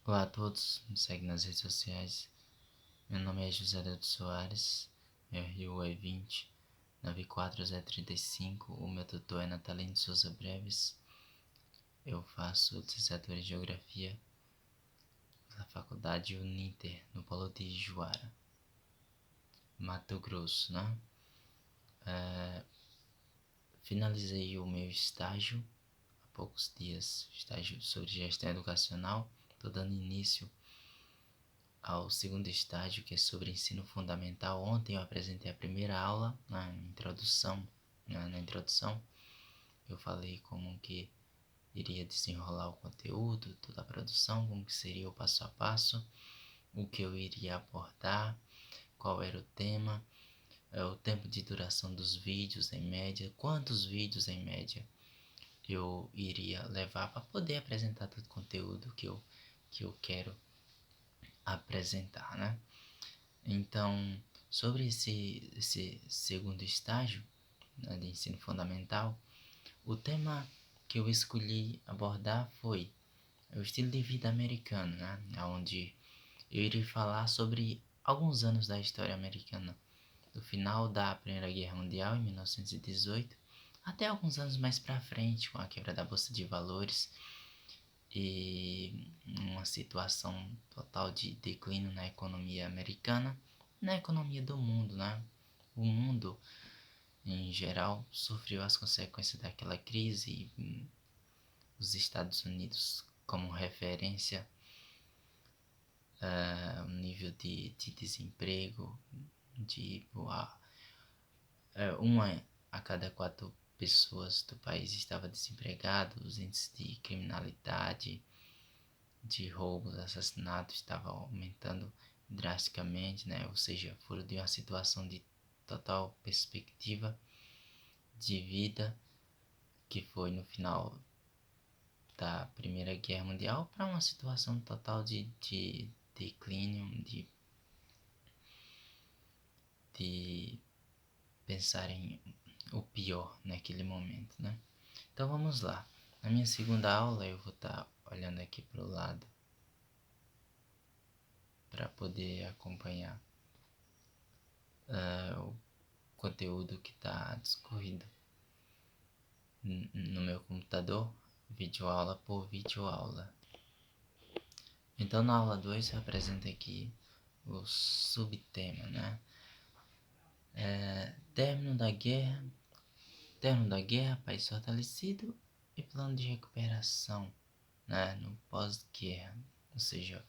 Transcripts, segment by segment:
Olá a todos, me segue nas redes sociais. Meu nome é José Dedo Soares, meu RU é 20 94035. O meu tutor é Natalino Souza Breves. Eu faço licenciatura em Geografia na Faculdade Uninter, no Polo de Juara, Mato Grosso, né? Finalizei o meu estágio há poucos dias, estágio sobre gestão educacional. Estou dando início ao segundo estágio, que é sobre ensino fundamental. Ontem eu apresentei a primeira aula na introdução. Na introdução eu falei como que iria desenrolar o conteúdo, toda a produção, como que seria o passo a passo, o que eu iria abordar, qual era o tema, o tempo de duração dos vídeos em média, quantos vídeos em média eu iria levar para poder apresentar todo o conteúdo que eu quero apresentar, né? Então, sobre esse segundo estágio, né, de ensino fundamental, o tema que eu escolhi abordar foi o estilo de vida americano, né, onde eu irei falar sobre alguns anos da história americana, do final da Primeira Guerra Mundial, em 1918, até alguns anos mais para frente, com a quebra da Bolsa de Valores e uma situação total de declínio na economia americana, na economia do mundo, né? O mundo, em geral, sofreu as consequências daquela crise e os Estados Unidos, como referência, o nível de desemprego, de uma a cada 4 pessoas do país estava desempregado, os índices de criminalidade, de roubos, assassinatos estava aumentando drasticamente, né? Ou seja, foram de uma situação de total perspectiva de vida, que foi no final da Primeira Guerra Mundial, para uma situação total de declínio, de pensar em o pior naquele momento, né? Então vamos lá. Na minha segunda aula eu vou estar olhando aqui para o lado para poder acompanhar o conteúdo que está discorrido no meu computador, videoaula por videoaula. Então na aula 2 eu apresento aqui o subtema, né? Término da guerra, país fortalecido e plano de recuperação, né? No pós-guerra, ou seja,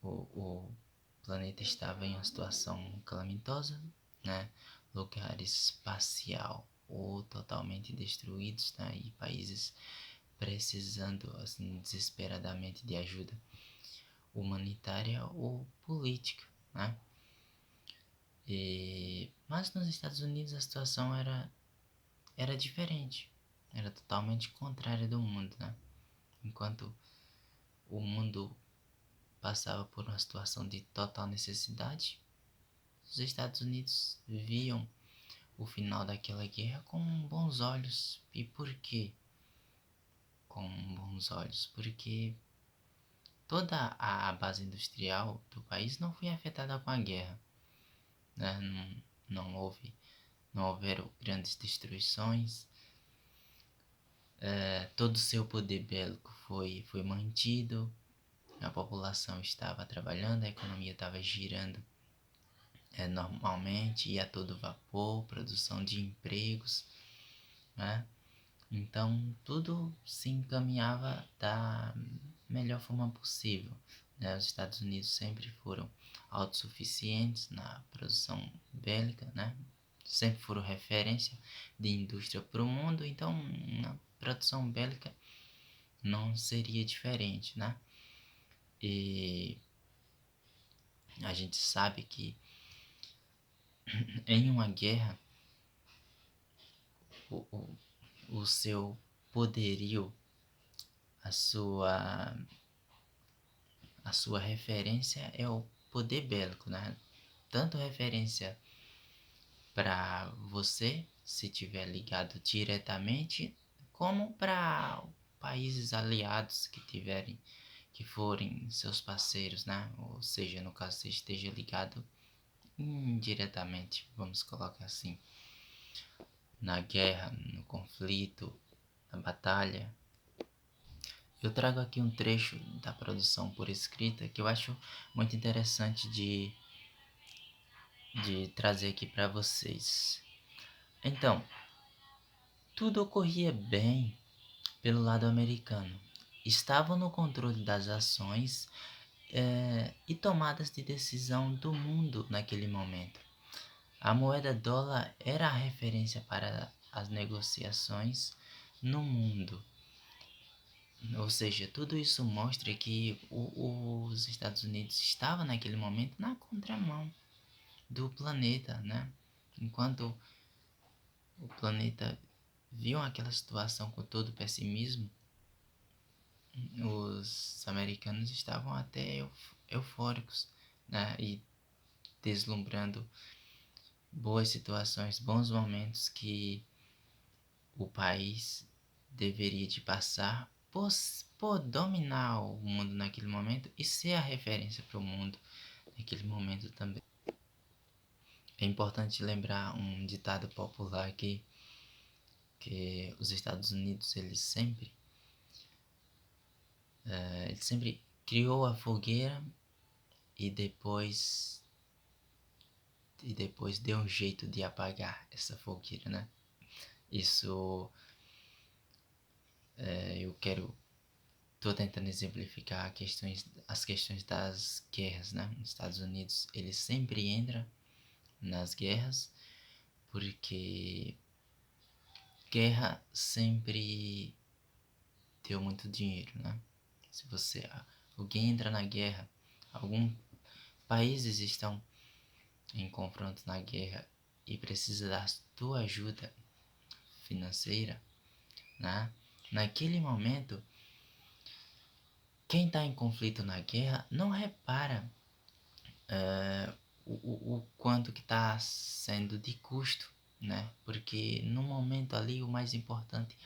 o planeta estava em uma situação calamitosa, né? Lugar espacial ou totalmente destruídos, né? E países precisando assim desesperadamente de ajuda humanitária ou política, né? Mas nos Estados Unidos a situação era diferente, era totalmente contrária do mundo, né? Enquanto o mundo passava por uma situação de total necessidade, os Estados Unidos viam o final daquela guerra com bons olhos. E por quê? Com bons olhos, porque toda a base industrial do país não foi afetada com a guerra, né? Não houveram grandes destruições. Todo o seu poder bélico foi mantido, a população estava trabalhando, a economia estava girando normalmente, e a todo vapor, produção de empregos, né? Então tudo se encaminhava da melhor forma possível, né? Os Estados Unidos sempre foram autossuficientes na produção bélica, né? Sempre foram referência de indústria para o mundo, então na produção bélica não seria diferente, né? E a gente sabe que em uma guerra o, o, o seu poderio, a sua, a sua referência é o poder bélico, né? Tanto referência para você, se tiver ligado diretamente, como para países aliados que forem seus parceiros, né? Ou seja, no caso você esteja ligado indiretamente, vamos colocar assim, na guerra, no conflito, na batalha. Eu trago aqui um trecho da produção por escrita que eu acho muito interessante de trazer aqui para vocês. Então, tudo ocorria bem pelo lado americano. Estavam no controle das ações e tomadas de decisão do mundo naquele momento. A moeda dólar era a referência para as negociações no mundo. Ou seja, tudo isso mostra que os Estados Unidos estavam naquele momento na contramão do planeta, né? Enquanto o planeta viu aquela situação com todo pessimismo, os americanos estavam até eufóricos, né? E deslumbrando boas situações, bons momentos que o país deveria de passar por dominar o mundo naquele momento e ser a referência para o mundo naquele momento também. É importante lembrar um ditado popular que os Estados Unidos ele sempre criou a fogueira e depois deu um jeito de apagar essa fogueira, né? Isso tô tentando exemplificar as questões das guerras, né? Nos Estados Unidos, ele sempre entra nas guerras porque guerra sempre deu muito dinheiro, né? Se alguém entra na guerra, alguns países estão em confronto na guerra e precisa da tua ajuda financeira, né? Naquele momento, quem está em conflito na guerra não repara o quanto que está sendo de custo, né? Porque no momento ali o mais importante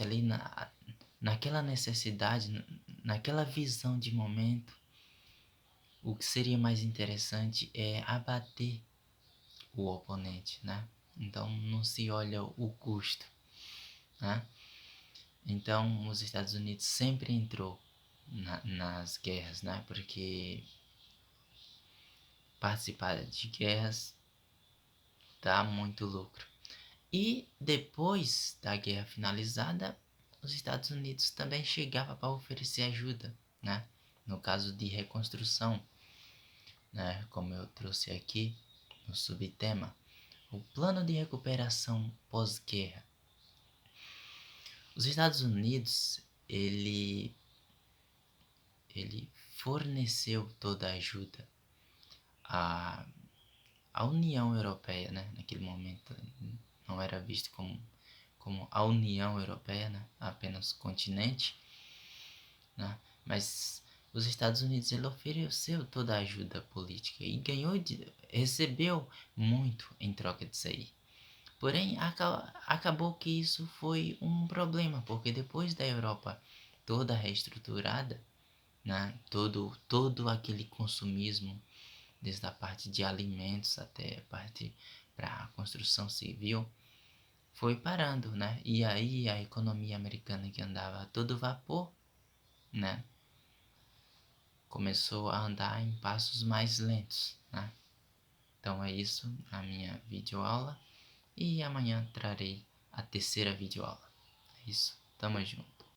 ali naquela necessidade, naquela visão de momento, o que seria mais interessante é abater o oponente, né? Então não se olha o custo, né? Então os Estados Unidos sempre entrou nas guerras, né? Porque participar de guerras dá muito lucro. E depois da guerra finalizada, os Estados Unidos também chegava para oferecer ajuda, né? No caso de reconstrução, né? Como eu trouxe aqui no subtema, o plano de recuperação pós-guerra. Os Estados Unidos, ele forneceu toda a ajuda à União Europeia, né? Naquele momento não era visto como a União Europeia, né? Apenas continente, né? Mas os Estados Unidos ele ofereceu toda a ajuda política e recebeu muito em troca disso aí. Porém, acabou que isso foi um problema, porque depois da Europa toda reestruturada, né? Todo aquele consumismo, desde a parte de alimentos até a parte para a construção civil, foi parando, né? E aí a economia americana que andava a todo vapor, né? Começou a andar em passos mais lentos, né? Então é isso a minha videoaula e amanhã trarei a terceira videoaula. É isso, tamo junto.